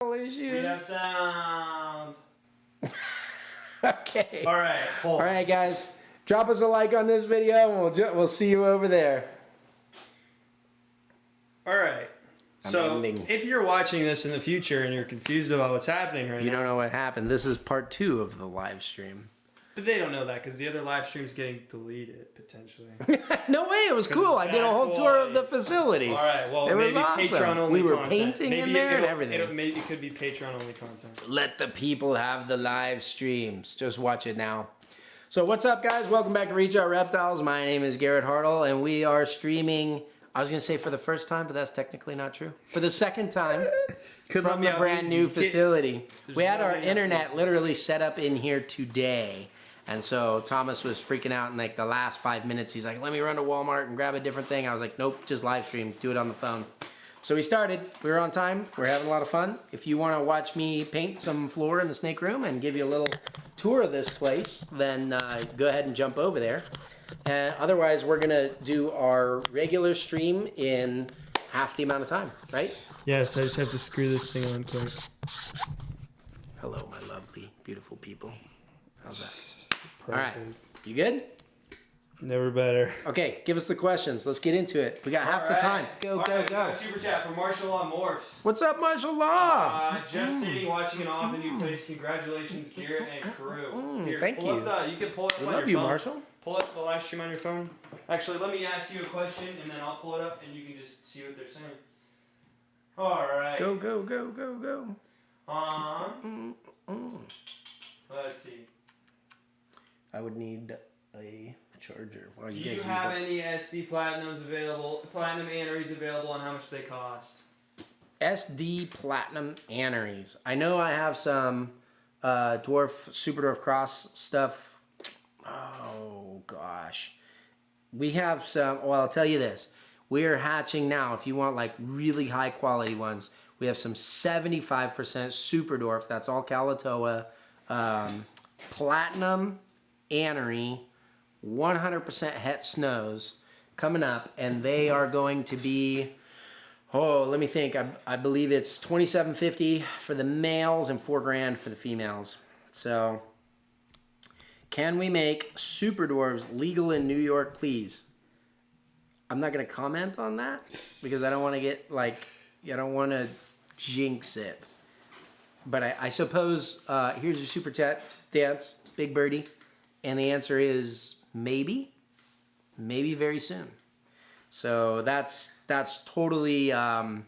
technical issues. We have sound. Okay. All right. Hold. All right, guys. Drop us a like on this video, and we'll see you over there. All right. So, if you're watching this in the future and you're confused about what's happening right now, you don't know what happened. This is part 2 of the live stream. But they don't know that because the other live stream's getting deleted potentially. No way, it was cool. I did a whole tour of the facility. All right, well, it was maybe awesome. Patreon only we were content. painting maybe in there and everything. Maybe it could be Patreon only content. Let the people have the live streams. Just watch it now. So what's up, guys? Welcome back to Reach Out Reptiles. My name is Garrett Hartle, and we are streaming. I was going to say for the first time, but that's technically not true. For the second time from the brand new facility. We had our internet literally set up in here today. And so Thomas was freaking out in like the last 5 minutes. He's like, let me run to Walmart and grab a different thing. I was like, nope, just live stream. Do it on the phone. So we started. We were on time. We're having a lot of fun. If you want to watch me paint some floor in the snake room and give you a little tour of this place, then go ahead and jump over there. Otherwise, we're going to do our regular stream in half the amount of time, right? Yes, I just have to screw this thing on quick. Hello, my lovely, beautiful people. How's that? Perfect. All right, you good? Never better. Okay, give us the questions. Let's get into it. We got half the time. Go. Super chat from Martial Law Morphs. What's up, Martial Law? Just sitting, watching it all the new place. Congratulations, Garrett and crew. Here, thank you. You can pull it up We on love your you, phone. Marshall. Pull up the live stream on your phone. Actually, let me ask you a question, and then I'll pull it up, and you can just see what they're saying. All right. Go. Let's see. I would need a charger. Do you have any SD Platinum Anneries available, and how much they cost? SD Platinum Anneries. I know I have some Dwarf, SUPERDWARF Cross stuff. Oh, gosh. We have some, well, I'll tell you this. We are hatching now, if you want like really high quality ones, we have some 75% SUPERDWARF, that's all Kalatoa, Platinum Annery, 100% Het Snows coming up, and they are going to be, oh, let me think, I believe it's $2,750 for the males and $4,000 for the females. So, can we make SUPERDWARFs legal in New York, please? I'm not going to comment on that because I don't want to get, like, I don't want to jinx it. But I suppose, here's your super chat dance, Big Birdie. And the answer is maybe. Maybe very soon. So that's totally a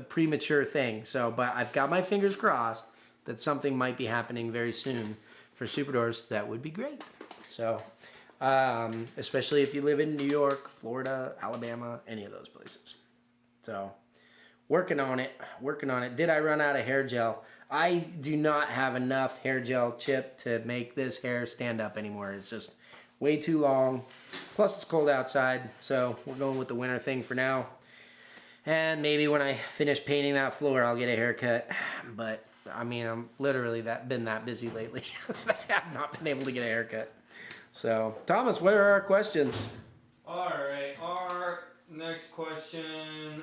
premature thing. So, but I've got my fingers crossed that something might be happening very soon for SUPERDWARFs. That would be great. So, especially if you live in New York, Florida, Alabama, any of those places. So, working on it. Did I run out of hair gel? I do not have enough hair gel chip to make this hair stand up anymore. It's just way too long. Plus it's cold outside, so we're going with the winter thing for now. And maybe when I finish painting that floor, I'll get a haircut. But I mean, I'm literally been that busy lately. I have not been able to get a haircut. So, Thomas, what are our questions? All right, our next question.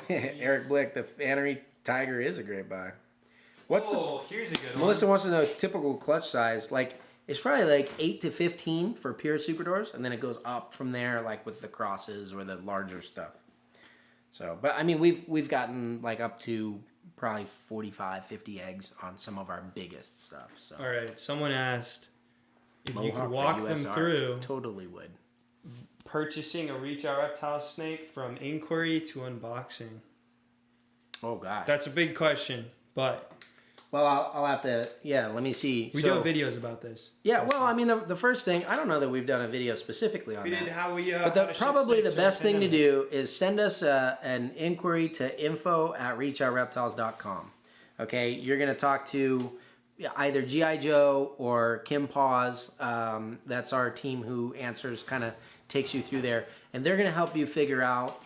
Eric Blick, the Sunnery Tiger is a great buy. Here's a good one. Melissa wants to know typical clutch size. Like, it's probably like 8 to 15 for pure SUPERDWARFs, and then it goes up from there, like with the crosses or the larger stuff. So, but I mean, we've gotten like up to probably 45, 50 eggs on some of our biggest stuff. So. All right, someone asked if you could Mohawk walk for them USR. through Totally would. purchasing a Reach Out Reptile snake from inquiry to unboxing. Oh, gosh. That's a big question, but... Well, I'll have to, let me see. We do have videos about this. Yeah, well, I mean, the first thing, I don't know that we've done a video specifically on that. But probably the best thing to do is send us an inquiry to info@reachoutreptiles.com. Okay, you're going to talk to either G.I. Joe or Kim Paws. That's our team who takes you through there. And they're going to help you figure out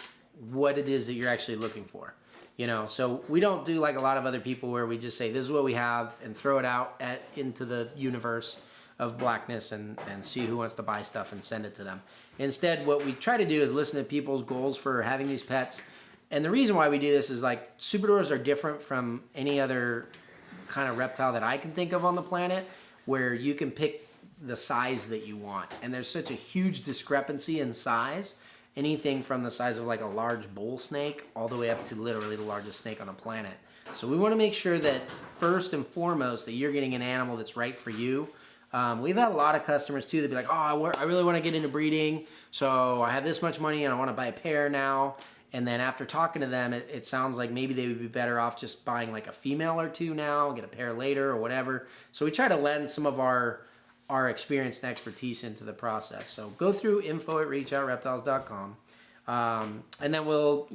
what it is that you're actually looking for. You know, so we don't do like a lot of other people where we just say, this is what we have and throw it out into the universe of blackness and see who wants to buy stuff and send it to them. Instead, what we try to do is listen to people's goals for having these pets And the reason why we do this is like super dwarfs are different from any other kind of reptile that I can think of on the planet, where you can pick the size that you want. And there's such a huge discrepancy in size, anything from the size of like a large bull snake all the way up to literally the largest snake on the planet. So we want to make sure that first and foremost that you're getting an animal that's right for you. We've had a lot of customers too that be like, oh, I really want to get into breeding, so I have this much money and I want to buy a pair now. And then after talking to them, it sounds like maybe they would be better off just buying like a female or two now, get a pair later or whatever. So we try to lend some of our experience and expertise into the process. So go through info@reachoutreptiles.com. And then we'll,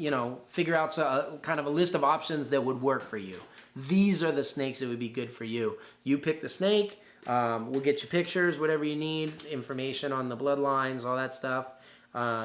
figure out kind of a list of options that would work for you. These are the snakes that would be good for you. You pick the snake. We'll get you pictures, whatever you need, information on the bloodlines, all that stuff.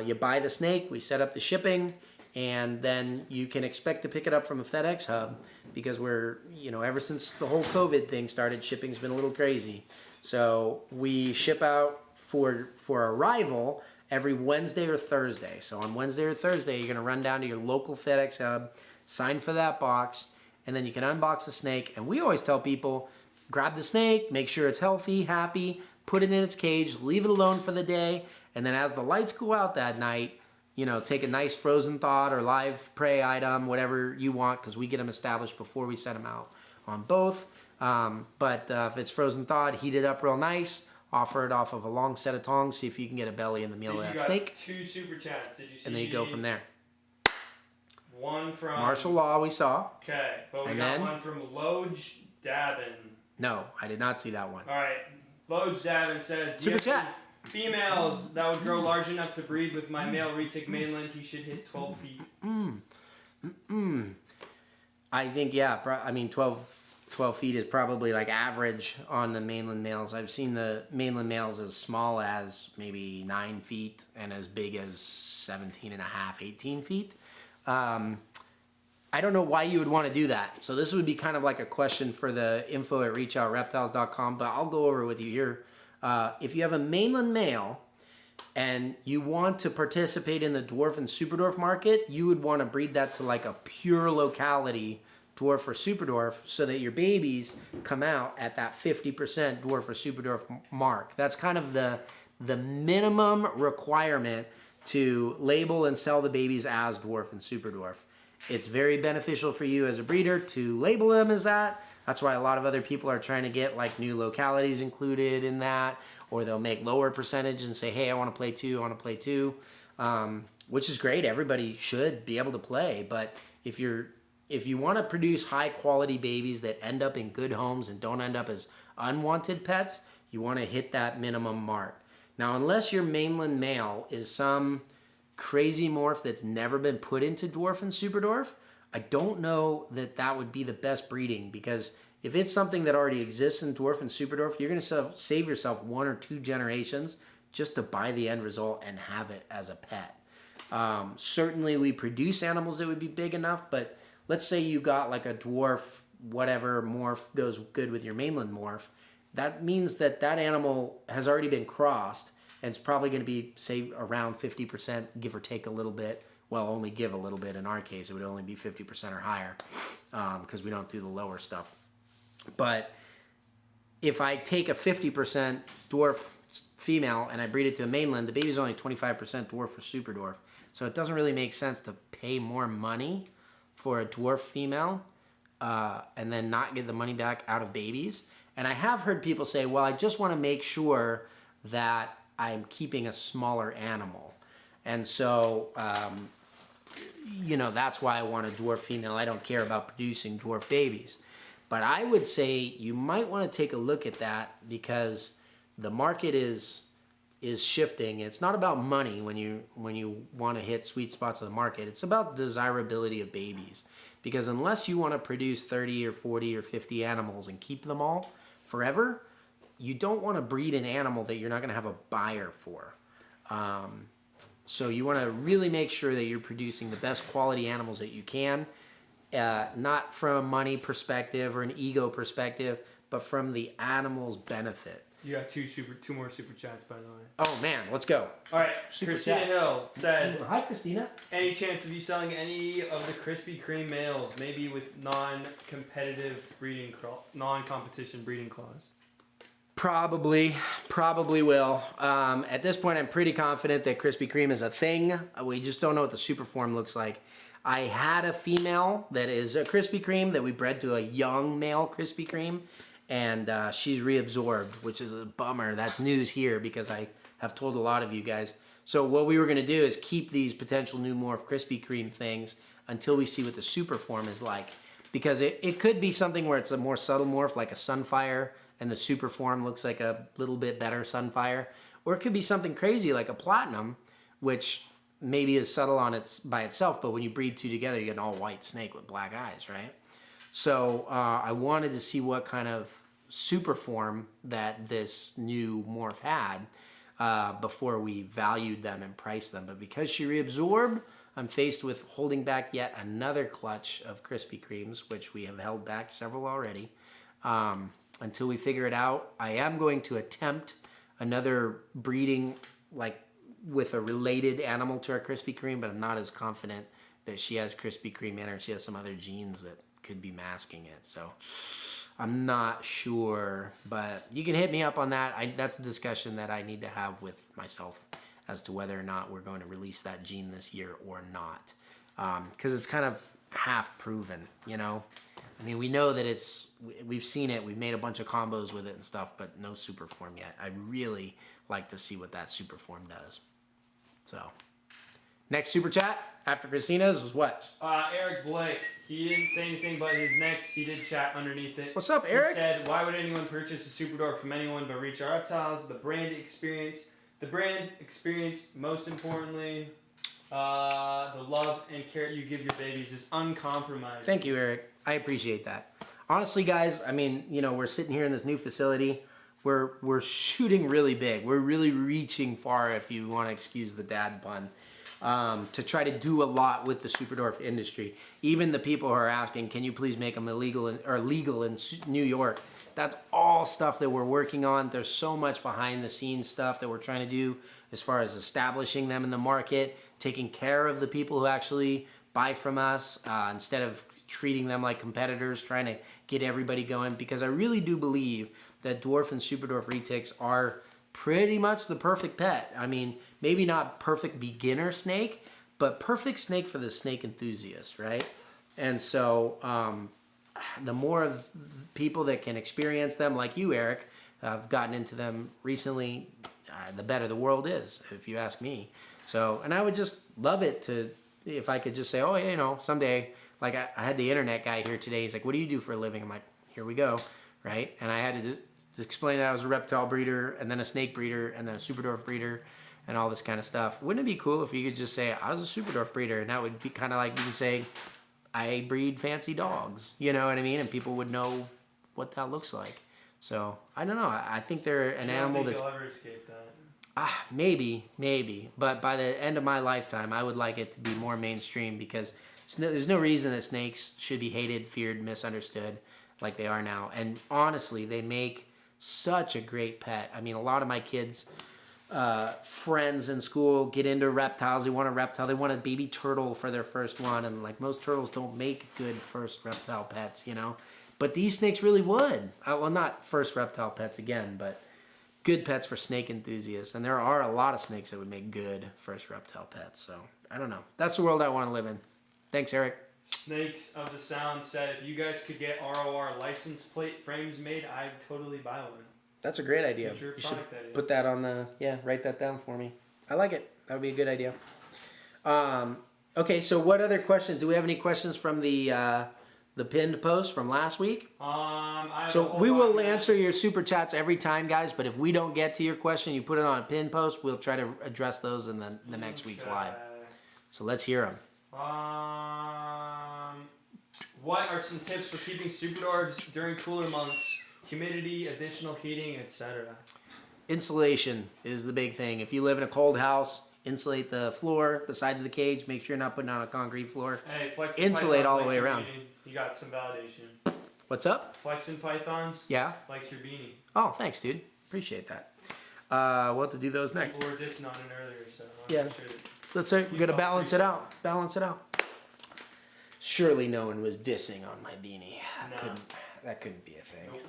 You buy the snake, we set up the shipping, and then you can expect to pick it up from a FedEx hub, because we're, ever since the whole COVID thing started, shipping's been a little crazy. So we ship out for arrival every Wednesday or Thursday. So on Wednesday or Thursday, you're going to run down to your local FedEx hub, sign for that box, and then you can unbox the snake. And we always tell people, grab the snake, make sure it's healthy, happy, put it in its cage, leave it alone for the day, and then as the lights go out that night, take a nice frozen thawed or live prey item, whatever you want, because we get them established before we set them out on both. But if it's frozen thawed, heat it up real nice, offer it off of a long set of tongs, see if you can get a belly in the meal of that snake. 2 super chats. Did you see? And then you go from there. One from Martial Law we saw. Okay, but we And got then? one from Loj Davin. No, I did not see that one. All right, Loj Davin says, Super chat. Females that would grow large enough to breed with my male Retic mainland, he should hit 12 feet. I think, yeah, 12 feet is probably like average on the mainland males. I've seen the mainland males as small as maybe 9 feet and as big as 17 and a half, 18 feet. I don't know why you would want to do that. So this would be kind of like a question for the info@reachoutreptiles.com, but I'll go over it with you here. If you have a mainland male and you want to participate in the dwarf and super dwarf market, you would want to breed that to like a pure locality dwarf or super dwarf, so that your babies come out at that 50% dwarf or super dwarf mark. That's kind of the minimum requirement to label and sell the babies as dwarf and super dwarf. It's very beneficial for you as a breeder to label them as that. That's why a lot of other people are trying to get like new localities included in that, or they'll make lower percentages and say, hey, I want to play two, which is great. Everybody should be able to play. But if you want to produce high quality babies that end up in good homes and don't end up as unwanted pets, you want to hit that minimum mark. Now, unless your mainland male is some crazy morph that's never been put into dwarf and super dwarf, I don't know that would be the best breeding, because if it's something that already exists in dwarf and super dwarf, you're going to save yourself 1 or 2 generations just to buy the end result and have it as a pet. Certainly we produce animals that would be big enough, but let's say you got like a dwarf, whatever morph goes good with your mainland morph. That means that animal has already been crossed, and it's probably going to be, say, around 50%, give or take a little bit. Well, only give a little bit. In our case, it would only be 50% or higher, because we don't do the lower stuff. But if I take a 50% dwarf female and I breed it to a mainland, the baby's only 25% dwarf or super dwarf. So it doesn't really make sense to pay more money for a dwarf female and then not get the money back out of babies. And I have heard people say, well, I just want to make sure that I'm keeping a smaller animal. And so, that's why I want a dwarf female. I don't care about producing dwarf babies. But I would say you might want to take a look at that, because the market is shifting. It's not about money when you want to hit sweet spots of the market. It's about desirability of babies. Because unless you want to produce 30 or 40 or 50 animals and keep them all forever, you don't want to breed an animal that you're not going to have a buyer for. So you want to really make sure that you're producing the best quality animals that you can, not from a money perspective or an ego perspective, but from the animal's benefit. You got two more super chats, by the way. Oh man, let's go. All right, Super Christina chat. Hill said, Hi, Christina. any chance of you selling any of the Krispy Kreme males, maybe with non-competitive non-competition breeding clause? Probably will. At this point, I'm pretty confident that Krispy Kreme is a thing. We just don't know what the super form looks like. I had a female that is a Krispy Kreme that we bred to a young male Krispy Kreme, and she's reabsorbed, which is a bummer. That's news here because I have told a lot of you guys. So what we were going to do is keep these potential new morph Krispy Kreme things until we see what the super form is like. Because it could be something where it's a more subtle morph, like a Sunfire, and the super form looks like a little bit better Sunfire. Or it could be something crazy like a Platinum, which maybe is subtle on by itself, but when you breed two together, you get an all-white snake with black eyes, right? So I wanted to see what kind of super form that this new morph had before we valued them and priced them. But because she reabsorbed, I'm faced with holding back yet another clutch of Krispy Kremes, which we have held back several already. Until we figure it out, I am going to attempt another breeding like with a related animal to our Krispy Kreme, but I'm not as confident that she has Krispy Kreme in her. She has some other genes that could be masking it. So I'm not sure, but you can hit me up on that. That's a discussion that I need to have with myself as to whether or not we're going to release that gene this year or not. Because it's kind of half proven, you know? I mean, we know that we've seen it, we've made a bunch of combos with it and stuff, but no super form yet. I'd really like to see what that super form does. So, next super chat after Christina's was what? Eric Blake. He didn't say anything, but his next, he did chat underneath it. What's up, Eric? He said, why would anyone purchase a Super Dwarf from anyone but Reach Our Reptiles? The brand experience, most importantly, the love and care you give your babies is uncompromised. Thank you, Eric. I appreciate that. Honestly, guys, I mean, you know, we're sitting here in this new facility. We're shooting really big. We're really reaching far, if you want to excuse the dad pun, to try to do a lot with the Super Dwarf industry. Even the people who are asking, can you please make them legal in New York? That's all stuff that we're working on. There's so much behind the scenes stuff that we're trying to do as far as establishing them in the market, taking care of the people who actually buy from us instead of treating them like competitors, trying to get everybody going, because I really do believe that Dwarf and Super Dwarf Retics are pretty much the perfect pet. I mean, maybe not perfect beginner snake, but perfect snake for the snake enthusiast, right? And so the more of people that can experience them, like you, Eric, have gotten into them recently, the better the world is, if you ask me. So, and I would just love it to, if I could just say, oh, yeah, you know, someday, like I had the internet guy here today. He's like, what do you do for a living? I'm like, here we go, right? And I had to explain that I was a reptile breeder, and then a snake breeder, and then a Super Dwarf breeder, and all this kind of stuff. Wouldn't it be cool if you could just say, I was a Super Dwarf breeder, and that would be kind of like you can say, I breed fancy dogs, you know what I mean? And people would know what that looks like. So, I don't know. I think they're an animal that's... you'll ever escape that. Maybe. But by the end of my lifetime, I would like it to be more mainstream, because there's no reason that snakes should be hated, feared, misunderstood like they are now. And honestly, they make such a great pet. I mean, a lot of my kids' friends in school get into reptiles. They want a reptile. They want a baby turtle for their first one. And like most turtles don't make good first reptile pets, you know. But these snakes really would. Well, not first reptile pets again, but good pets for snake enthusiasts. And there are a lot of snakes that would make good first reptile pets. So, I don't know. That's the world I want to live in. Thanks, Eric. Snakes of the Sound said, if you guys could get ROR license plate frames made, I'd totally buy one. That's a great idea. Future You should product idea. put that on the, write that down for me. I like it. That would be a good idea. Okay, so what other questions? Do we have any questions from the pinned post from last week? So we will answer your super chats every time, guys, but if we don't get to your question, you put it on a pinned post, we'll try to address those in the next week's live. So let's hear them. What are some tips for keeping Super Dwarfs during cooler months? Humidity, additional heating, etc. Insulation is the big thing. If you live in a cold house, insulate the floor, the sides of the cage. Make sure you're not putting on a concrete floor. Hey, Insulate all the way around. You got some validation. What's up? Flexin' Pythons. Yeah. Likes your beanie. Oh, thanks, dude. Appreciate that. We'll have to do those next. People were dissing on it earlier, so Yeah. I'm sure that Let's say we gotta balance it out. Balance it out. Surely no one was dissing on my beanie. That couldn't be a thing. Nope.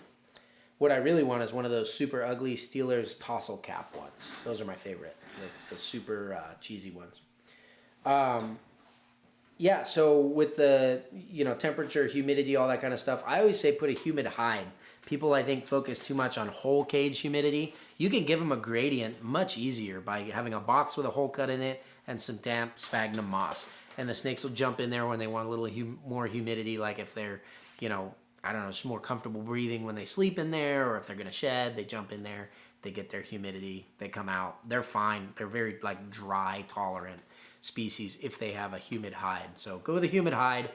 What I really want is one of those super ugly Steelers tassel cap ones. Those are my favorite. The super cheesy ones. Yeah, so with the temperature, humidity, all that kind of stuff, I always say put a humid hide. People, I think, focus too much on whole cage humidity. You can give them a gradient much easier by having a box with a hole cut in it and some damp sphagnum moss. And the snakes will jump in there when they want a little more humidity, like if they're, I don't know, just more comfortable breathing when they sleep in there, or if they're going to shed, they jump in there, they get their humidity, they come out. They're fine. They're very, dry tolerant species if they have a humid hide. So go with a humid hide,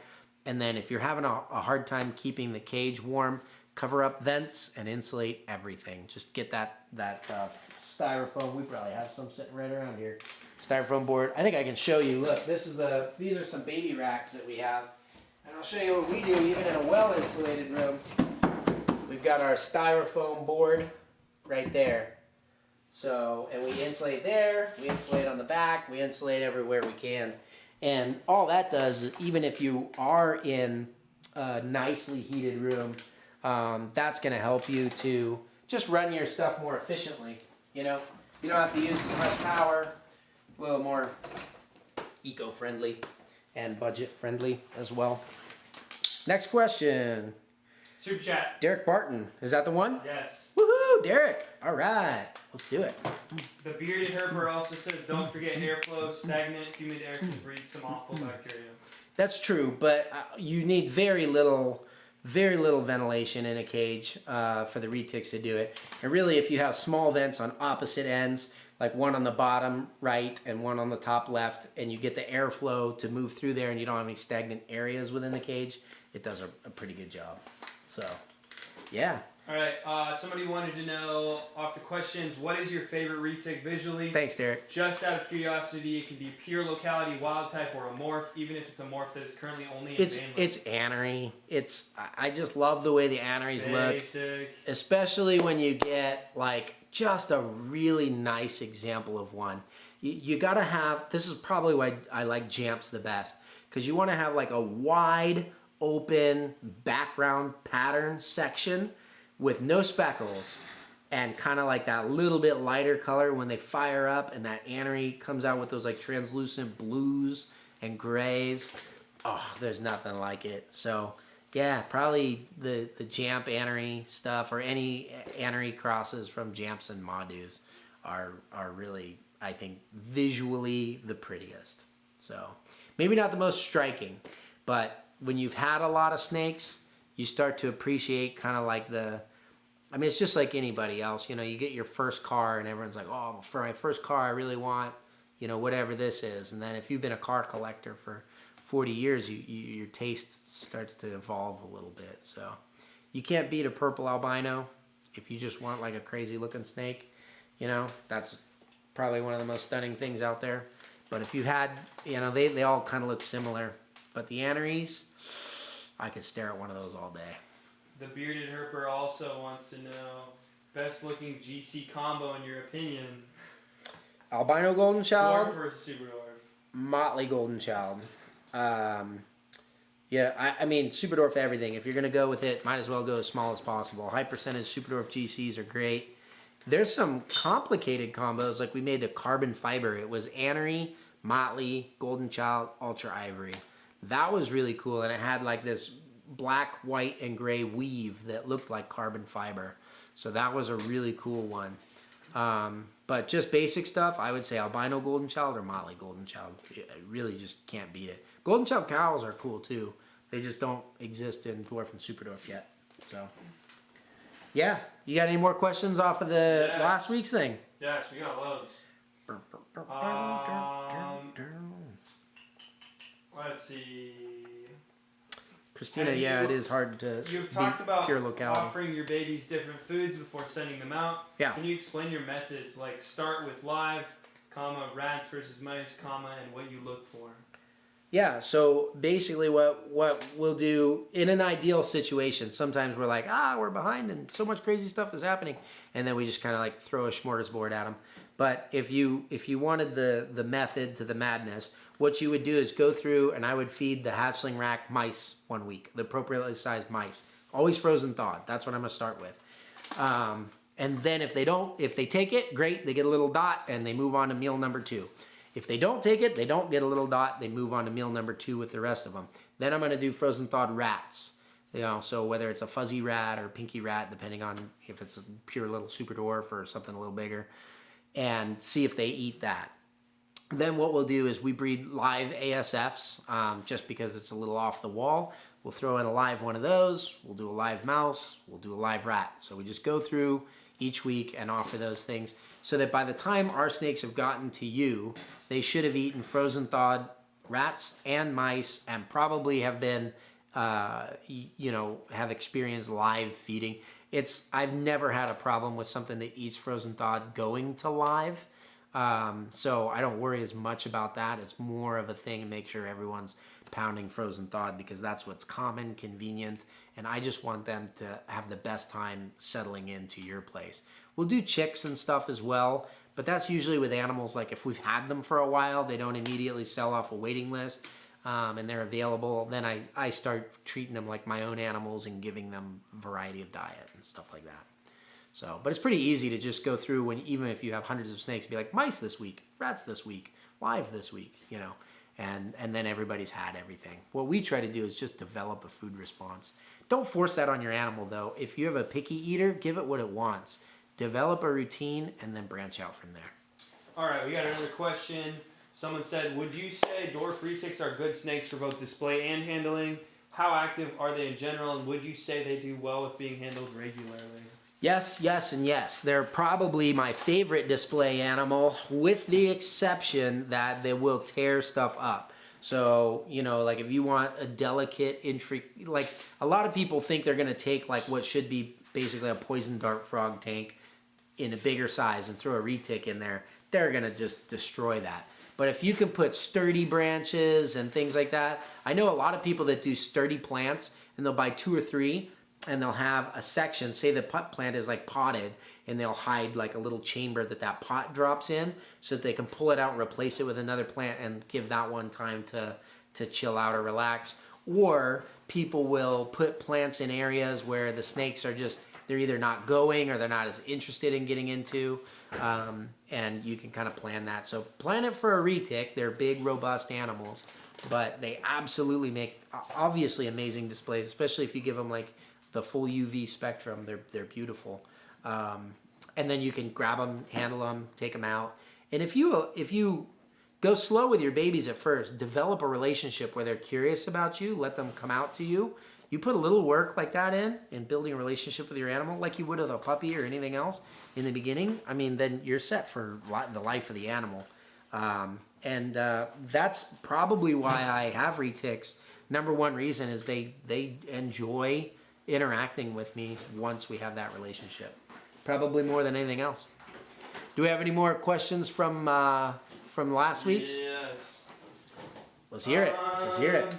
and then if you're having a hard time keeping the cage warm, cover up vents and insulate everything. Just get that styrofoam. We probably have some sitting right around here. Styrofoam board. I think I can show you. Look, these are some baby racks that we have. And I'll show you what we do even in a well-insulated room. We've got our styrofoam board right there. So, and we insulate there, we insulate on the back, we insulate everywhere we can. And all that does is, even if you are in a nicely heated room, that's going to help you to just run your stuff more efficiently. You don't have to use as much power, a little more eco-friendly and budget-friendly as well. Next question. Super chat. Derek Barton, is that the one? Yes. Woohoo, Derek. All right, let's do it. The bearded herper also says, don't forget airflow. Stagnant, humid air can breed some awful bacteria. That's true, but you need very little ventilation in a cage for the retics to do it. And really, if you have small vents on opposite ends, like one on the bottom right and one on the top left, and you get the airflow to move through there and you don't have any stagnant areas within the cage, it does a pretty good job. So, yeah. All right, somebody wanted to know, off the questions, what is your favorite retic visually? Thanks, Derek. Just out of curiosity, it can be pure locality, wild type, or a morph, even if it's a morph that is currently only in mainland. It's anery. I just love the way the aneries look. Especially when you get just a really nice example of one. You gotta have, this is probably why I like Jamps the best, because you want to have a wide open background pattern section with no speckles and kind of that little bit lighter color when they fire up, and that anery comes out with those translucent blues and grays. Oh, there's nothing like it. So yeah, probably the Jamp anery stuff, or any anery crosses from Jamps and Madus are really, I think, visually the prettiest. So maybe not the most striking, but when you've had a lot of snakes, you start to appreciate it's just like anybody else. You get your first car and everyone's like, oh, for my first car, I really want, whatever this is. And then if you've been a car collector for 40 years, your taste starts to evolve a little bit. So you can't beat a purple albino if you just want a crazy looking snake. That's probably one of the most stunning things out there. But if you've had, they all kind of look similar. But the aneries, I could stare at one of those all day. The bearded herper also wants to know, best looking GC combo in your opinion? Albino golden child. Dwarf versus super dwarf. Motley golden child. Yeah, I mean, super dwarf everything. If you're going to go with it, might as well go as small as possible. High percentage super dwarf GCs are great. There's some complicated combos, like we made a carbon fiber. It was anery, motley, golden child, ultra ivory. That was really cool, and it had this black, white, and gray weave that looked like carbon fiber. So that was a really cool one. But just basic stuff, I would say albino golden child or motley golden child. I really just can't beat it. Golden child cows are cool too. They just don't exist in dwarf and super dwarf yet. So, yeah. You got any more questions off of the last week's thing? Yes, we got loads. Let's see. Christina, it is hard to You've talked about pure locality. Offering your babies different foods before sending them out. Yeah. Can you explain your methods, start with live, rats versus mice, and what you look for? Yeah, so basically what we'll do in an ideal situation, sometimes we're like, we're behind and so much crazy stuff is happening, and then we just kind of like throw a smorgasbord at them. But if you wanted the method to the madness, what you would do is go through and I would feed the hatchling rack mice 1 week, the appropriately sized mice, always frozen thawed. That's what I'm gonna start with. And then if they take it, great, they get a little dot and they move on to meal number 2. If they don't take it, they don't get a little dot, they move on to meal number 2 with the rest of them. Then I'm gonna do frozen thawed rats. You know, so whether it's a fuzzy rat or pinky rat, depending on if it's a pure little super dwarf or something a little bigger, and see if they eat that. Then what we'll do is we breed live ASFs, just because it's a little off the wall. We'll throw in a live one of those, we'll do a live mouse, we'll do a live rat. So we just go through each week and offer those things so that by the time our snakes have gotten to you, they should have eaten frozen thawed rats and mice and probably have been, have experienced live feeding. I've never had a problem with something that eats frozen thawed going to live. So I don't worry as much about that. It's more of a thing to make sure everyone's pounding frozen thawed because that's what's common, convenient, and I just want them to have the best time settling into your place. We'll do chicks and stuff as well, but that's usually with animals like if we've had them for a while, they don't immediately sell off a waiting list, and they're available. Then I start treating them like my own animals and giving them a variety of diet and stuff like that. So, but it's pretty easy to just go through even if you have hundreds of snakes, be like mice this week, rats this week, live this week, and then everybody's had everything. What we try to do is just develop a food response. Don't force that on your animal though. If you have a picky eater, give it what it wants. Develop a routine and then branch out from there. All right, we got another question. Someone said, would you say dwarf retics are good snakes for both display and handling? How active are they in general, and would you say they do well with being handled regularly? Yes, yes, and yes. They're probably my favorite display animal, with the exception that they will tear stuff up. So, like if you want a delicate, like a lot of people think they're gonna take like what should be basically a poison dart frog tank in a bigger size and throw a retic in there, they're gonna just destroy that. But if you can put sturdy branches and things like that, I know a lot of people that do sturdy plants and they'll buy 2 or 3 and they'll have a section, say the plant is like potted, and they'll hide like a little chamber that pot drops in so that they can pull it out and replace it with another plant and give that one time to chill out or relax. Or people will put plants in areas where the snakes are they're either not going or they're not as interested in getting into, and you can kind of plan that. So plan it for a retic. They're big, robust animals, but they absolutely make obviously amazing displays, especially if you give them like the full UV spectrum. They're beautiful. And then you can grab them, handle them, take them out. And if you go slow with your babies at first, develop a relationship where they're curious about you, let them come out to you. You put a little work like that in building a relationship with your animal like you would with a puppy or anything else in the beginning, I mean, then you're set for the life of the animal. And that's probably why I have retics. Number one reason is they enjoy interacting with me once we have that relationship. Probably more than anything else. Do we have any more questions from last week's? Yes. Let's hear it. Let's hear it.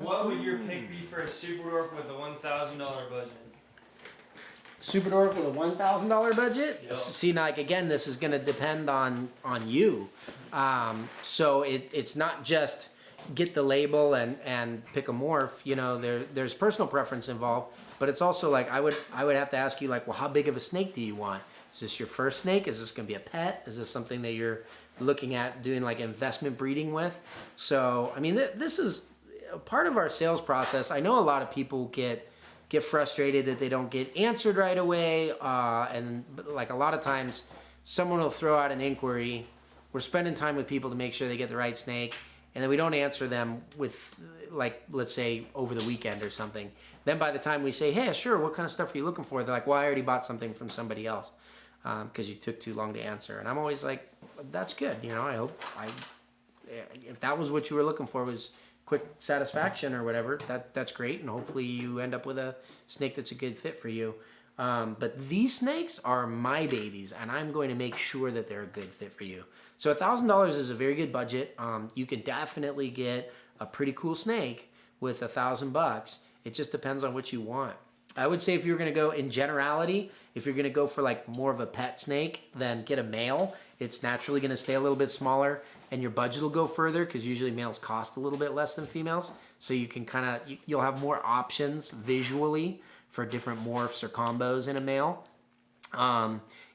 What would your pick be for a super dwarf with a $1,000 budget? Super dwarf with a $1,000 budget? Yep. See, like again, this is going to depend on you. So it's not just get the label and pick a morph. There's personal preference involved, but it's also like I would have to ask you like, well, how big of a snake do you want? Is this your first snake? Is this going to be a pet? Is this something that you're looking at doing like investment breeding with? So I mean, this is a part of our sales process. I know a lot of people get frustrated that they don't get answered right away, and like a lot of times someone will throw out an inquiry. We're spending time with people to make sure they get the right snake, and then we don't answer them with, like, let's say over the weekend or something. Then by the time we say, hey, sure, what kind of stuff are you looking for? They're like, well, I already bought something from somebody else because you took too long to answer. And I'm always like, that's good. I hope if that was what you were looking for was quick satisfaction or whatever, that's great. And hopefully you end up with a snake that's a good fit for you. But these snakes are my babies, and I'm going to make sure that they're a good fit for you. So $1,000 is a very good budget. You can definitely get a pretty cool snake with $1,000. It just depends on what you want. I would say if you're going to go in generality, if you're going to go for like more of a pet snake, then get a male. It's naturally going to stay a little bit smaller, and your budget will go further because usually males cost a little bit less than females. So you can you'll have more options visually for different morphs or combos in a male.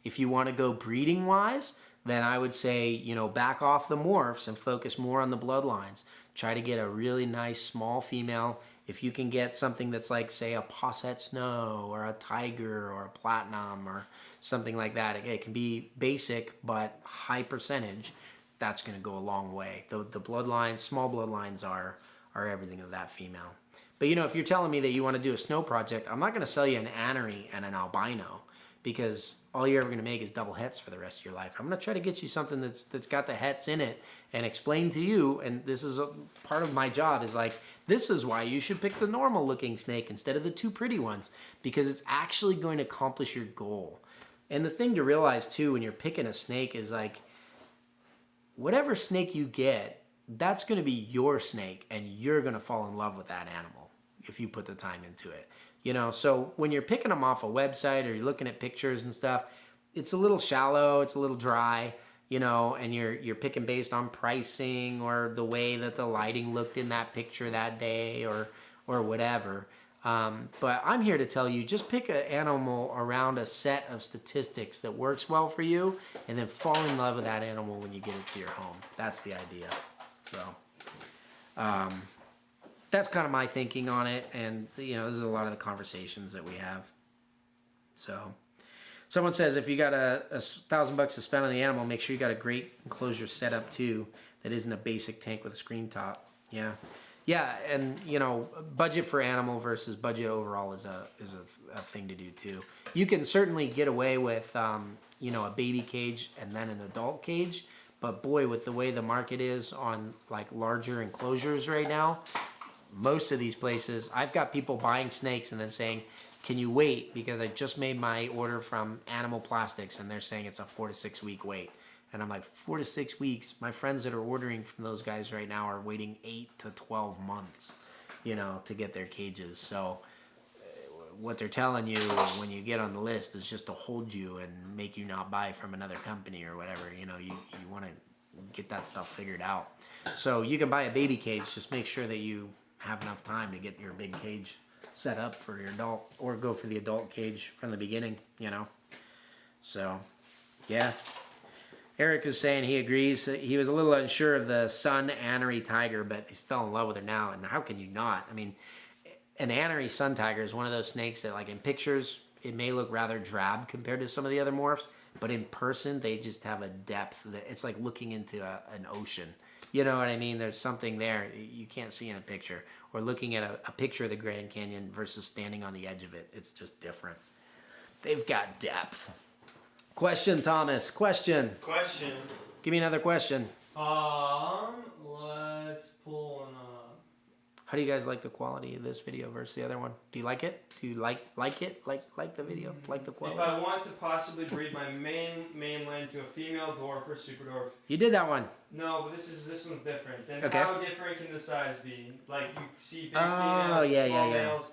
If you want to go breeding wise, then I would say, you know, back off the morphs and focus more on the bloodlines. Try to get a really nice small female. If you can get something that's like, say, a Posset Snow or a Tiger or a Platinum or something like that, it can be basic but high percentage. That's going to go a long way. The bloodlines, small bloodlines are everything of that female. But, you know, if you're telling me that you want to do a snow project, I'm not going to sell you an anery and an albino because all you're ever going to make is double hets for the rest of your life. I'm going to try to get you something that's got the hets in it and explain to you, and this is part of my job, is like, this is why you should pick the normal looking snake instead of the two pretty ones, because it's actually going to accomplish your goal. And the thing to realize too when you're picking a snake is like, whatever snake you get, that's going to be your snake, and you're going to fall in love with that animal if you put the time into it. You know, so when you're picking them off a website or you're looking at pictures and stuff, it's a little shallow, it's a little dry, you know, and you're picking based on pricing or the way that the lighting looked in that picture that day or whatever. But I'm here to tell you, just pick an animal around a set of statistics that works well for you, and then fall in love with that animal when you get it to your home. That's the idea. So, that's kind of my thinking on it, and you know, this is a lot of the conversations that we have. So, someone says if you got $1,000 to spend on the animal, make sure you got a great enclosure setup too that isn't a basic tank with a screen top. Yeah, and you know, budget for animal versus budget overall is a thing to do too. You can certainly get away with you know, a baby cage and then an adult cage, but boy, with the way the market is on like larger enclosures right now, most of these places, I've got people buying snakes and then saying, can you wait? Because I just made my order from Animal Plastics and they're saying it's a 4 to 6 week wait. And I'm like, 4 to 6 weeks? My friends that are ordering from those guys right now are waiting 8 to 12 months, you know, to get their cages. So what they're telling you when you get on the list is just to hold you and make you not buy from another company or whatever. You know, you want to get that stuff figured out. So you can buy a baby cage, just make sure that you have enough time to get your big cage set up for your adult, or go for the adult cage from the beginning, you know. So, yeah. Eric is saying he agrees. He was a little unsure of the Sunnery Tiger, but he fell in love with her now. And how can you not? I mean, an Sunnery Sun Tiger is one of those snakes that, like, in pictures, it may look rather drab compared to some of the other morphs, but in person, they just have a depth that it's like looking into an ocean. You know what I mean? There's something there you can't see in a picture. Or looking at a picture of the Grand Canyon versus standing on the edge of it. It's just different. They've got depth. Question, Thomas. Question. Give me another question. Let's pull one up. How do you guys like the quality of this video versus the other one? Do you like it? Do you like it? Like the video? Like the quality? If I want to possibly breed my mainland to a female dwarf or super dwarf. You did that one. No, but this one's different. Then okay. How different can the size be? Like you see big females, small males.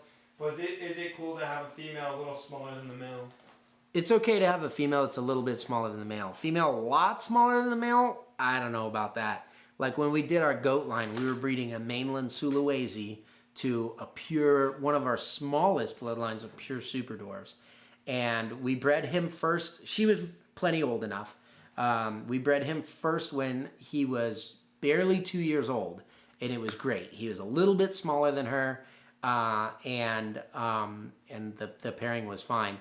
Is it cool to have a female a little smaller than the male? It's okay to have a female that's a little bit smaller than the male. Female a lot smaller than the male? I don't know about that. Like when we did our goat line, we were breeding a mainland Sulawesi to a pure, one of our smallest bloodlines of pure super dwarfs. And we bred him first. She was plenty old enough. We bred him first when he was barely 2 years old. And it was great. He was a little bit smaller than her. And the pairing was fine.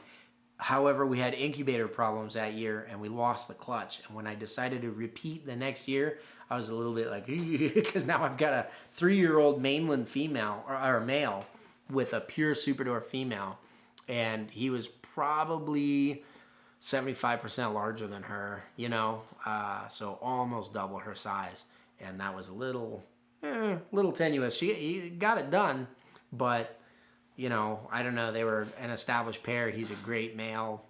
However, we had incubator problems that year and we lost the clutch. And when I decided to repeat the next year, I was a little bit like, because now I've got a 3-year-old mainland female or male with a pure super dwarf female. And he was probably 75% larger than her, you know, so almost double her size. And that was a little tenuous. He got it done, but you know, I don't know, they were an established pair. He's a great male.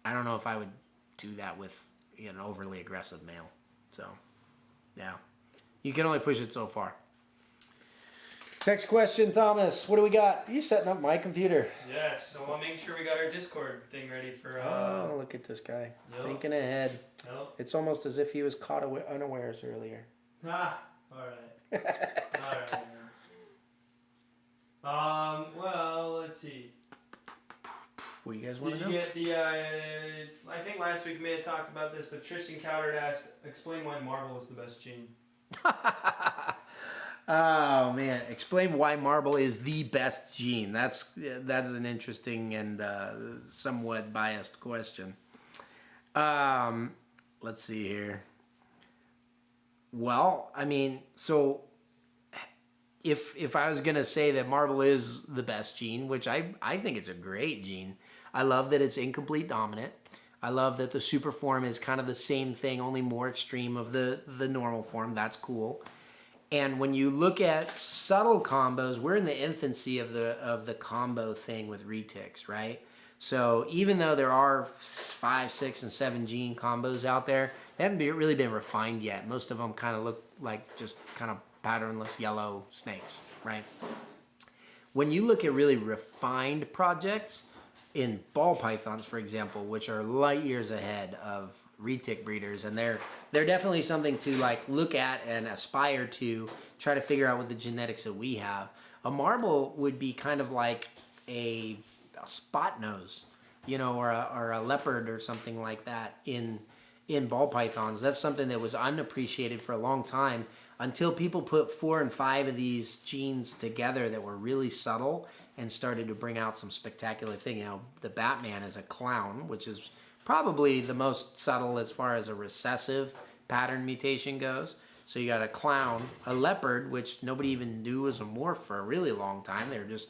I don't know if I would do that with, you know, an overly aggressive male. So, yeah. You can only push it so far. Next question, Thomas. What do we got? Are you setting up my computer? Yes, so I'll make sure we got our Discord thing ready for... Oh, look at this guy. Yep. Thinking ahead. Nope. It's almost as if he was caught unawares earlier. Ah, alright. Alright. Well, let's see. What do you guys want Did to you know? get the, I think last week we may have talked about this, but Tristan Coward asked, explain why marble is the best gene. Oh man, explain why marble is the best gene. That's an interesting and somewhat biased question. Let's see here. Well, I mean, so if I was gonna say that marble is the best gene, which I think it's a great gene. I love that it's incomplete dominant. I love that the super form is kind of the same thing, only more extreme of the normal form. That's cool. And when you look at subtle combos, we're in the infancy of the combo thing with retics, right? So even though there are 5, 6, and 7 gene combos out there, they haven't really been refined yet. Most of them kind of look like just kind of patternless yellow snakes, right? When you look at really refined projects in ball pythons, for example, which are light years ahead of retic breeders, and they're definitely something to like look at and aspire to try to figure out with the genetics that we have. A marble would be kind of like a spot nose, you know, or a leopard or something like that in ball pythons. That's something that was unappreciated for a long time until people put 4 and 5 of these genes together that were really subtle and started to bring out some spectacular thing. You know, the Batman is a clown, which is probably the most subtle as far as a recessive pattern mutation goes. So you got a clown, a leopard, which nobody even knew was a morph for a really long time. They were just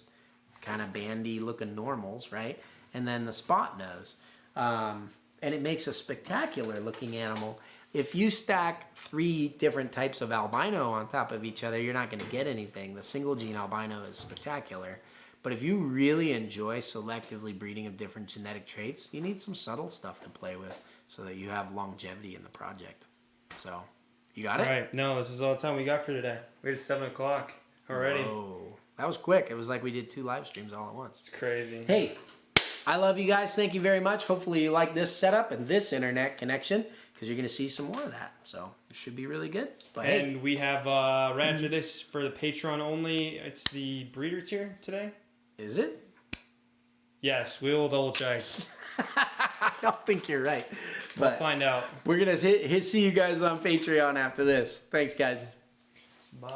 kind of bandy looking normals, right? And then the spot nose. And it makes a spectacular looking animal. If you stack 3 different types of albino on top of each other, you're not going to get anything. The single gene albino is spectacular. But if you really enjoy selectively breeding of different genetic traits, you need some subtle stuff to play with so that you have longevity in the project. So, you got it? All right. No, this is all the time we got for today. We're at 7 o'clock already. Whoa. That was quick. It was like we did 2 live streams all at once. It's crazy. Hey, I love you guys. Thank you very much. Hopefully you like this setup and this internet connection because you're going to see some more of that. So, it should be really good. But and hey. we have right after this for the Patreon only. It's the breeder tier today. Is it? Yes, we'll double check. I don't think you're right. We'll But find out. we're going to see you guys on Patreon after this. Thanks, guys. Bye.